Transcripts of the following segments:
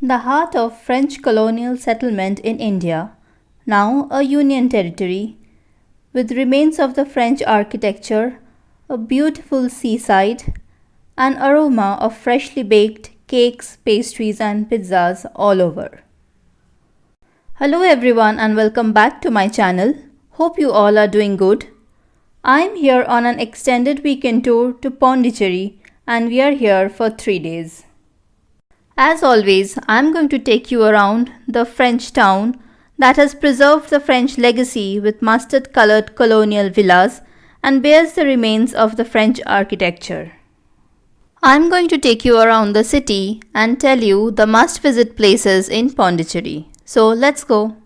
The heart of French colonial settlement in India, now a union territory, with remains of the French architecture, a beautiful seaside, an aroma of freshly baked cakes, pastries, and pizzas all over. Hello everyone and welcome back to my channel. Hope you all are doing good. I am here on an extended weekend tour to Pondicherry and we are here for 3 days. As always, I am going to take you around the French town that has preserved the French legacy with mustard-colored colonial villas and bears the remains of the French architecture. I am going to take you around the city and tell you the must-visit places in Pondicherry. So let's go.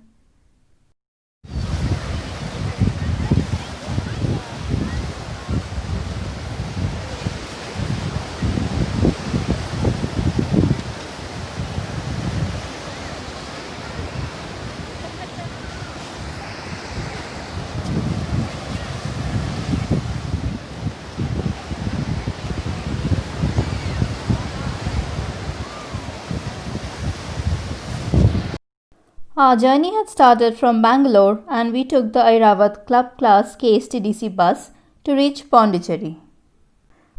Our journey had started from Bangalore and we took the Airavat Club Class KSTDC bus to reach Pondicherry.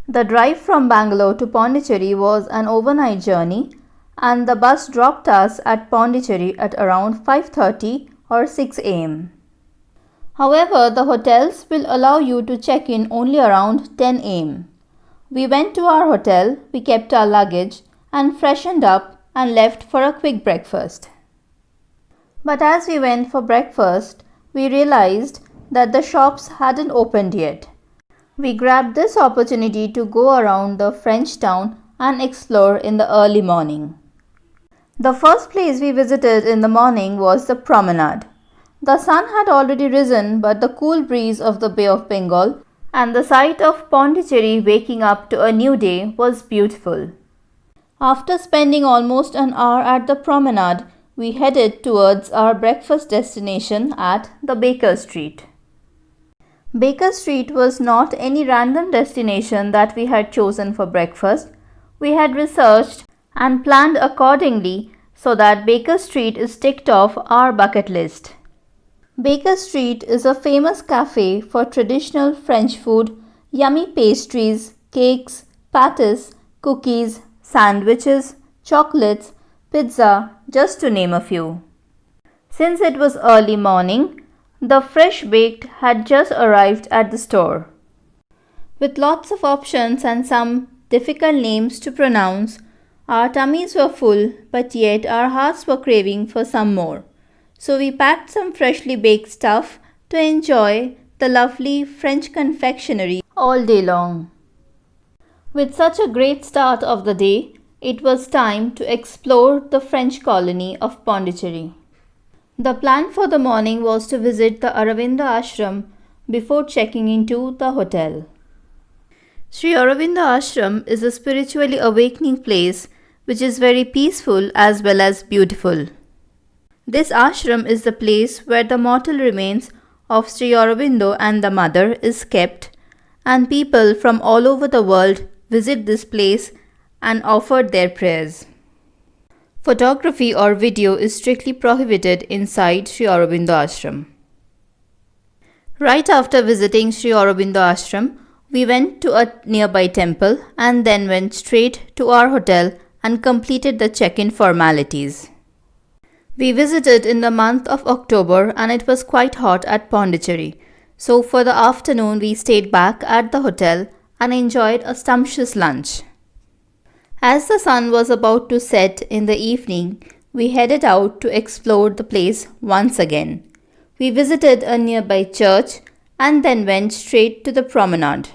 The drive from Bangalore to Pondicherry was an overnight journey and the bus dropped us at Pondicherry at around 5:30 or 6 am. However, the hotels will allow you to check in only around 10 am. We went to our hotel, we kept our luggage and freshened up and left for a quick breakfast. But as we went for breakfast, we realized that the shops hadn't opened yet. We grabbed this opportunity to go around the French town and explore in the early morning. The first place we visited in the morning was the promenade. The sun had already risen, but the cool breeze of the Bay of Bengal and the sight of Pondicherry waking up to a new day was beautiful. After spending almost an hour at the promenade, we headed towards our breakfast destination at the Baker Street. Baker Street was not any random destination that we had chosen for breakfast. We had researched and planned accordingly so that Baker Street is ticked off our bucket list. Baker Street is a famous cafe for traditional French food, yummy pastries, cakes, pâtisses, cookies, sandwiches, chocolates, pizza, just to name a few. Since it was early morning, the fresh baked had just arrived at the store. With lots of options and some difficult names to pronounce, our tummies were full, but yet our hearts were craving for some more. So we packed some freshly baked stuff to enjoy the lovely French confectionery all day long. With such a great start of the day, it was time to explore the French colony of Pondicherry. The plan for the morning was to visit the Aurobindo Ashram before checking into the hotel. Sri Aurobindo Ashram is a spiritually awakening place which is very peaceful as well as beautiful. This ashram is the place where the mortal remains of Sri Aurobindo and the mother is kept, and people from all over the world visit this place and offered their prayers. Photography or video is strictly prohibited inside Sri Aurobindo Ashram. Right after visiting Sri Aurobindo Ashram, we went to a nearby temple and then went straight to our hotel and completed the check-in formalities. We visited in the month of October and it was quite hot at Pondicherry, so for the afternoon we stayed back at the hotel and enjoyed a sumptuous lunch. As the sun was about to set in the evening, we headed out to explore the place once again. We visited a nearby church and then went straight to the promenade.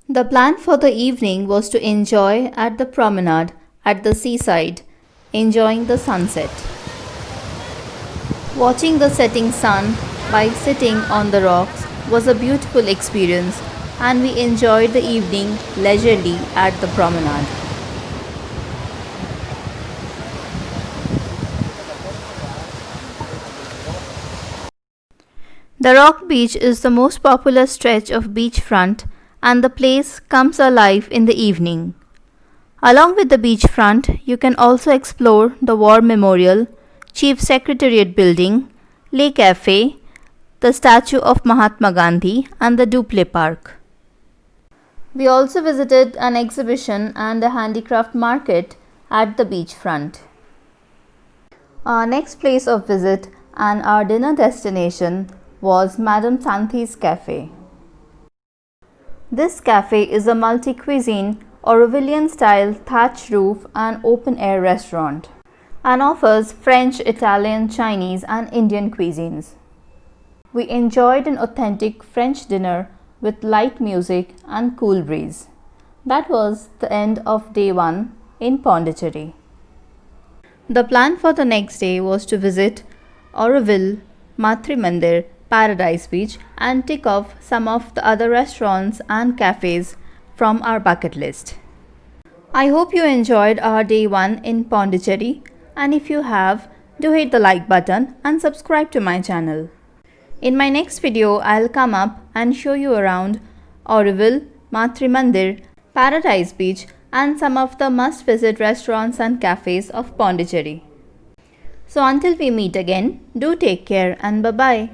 The plan for the evening was to enjoy at the promenade at the seaside, enjoying the sunset. Watching the setting sun by sitting on the rocks was a beautiful experience and we enjoyed the evening leisurely at the promenade. The Rock Beach is the most popular stretch of beachfront and the place comes alive in the evening. Along with the beachfront, you can also explore the War Memorial, Chief Secretariat Building, Le Cafe, the statue of Mahatma Gandhi, and the Dupleix Park. We also visited an exhibition and a handicraft market at the beachfront. Our next place of visit and our dinner destination was Madame Santi's Cafe. This cafe is a multi-cuisine Aurovilian-style thatch roof and open-air restaurant and offers French, Italian, Chinese and Indian cuisines. We enjoyed an authentic French dinner with light music and cool breeze. That was the end of day 1 in Pondicherry. The plan for the next day was to visit Auroville, Matrimandir, Paradise Beach and tick off some of the other restaurants and cafes from our bucket list. I hope you enjoyed our day 1 in Pondicherry, and if you have, do hit the like button and subscribe to my channel. In my next video, I'll come up and show you around Auroville, Matrimandir, Paradise Beach and some of the must-visit restaurants and cafes of Pondicherry. So until we meet again, do take care and bye-bye.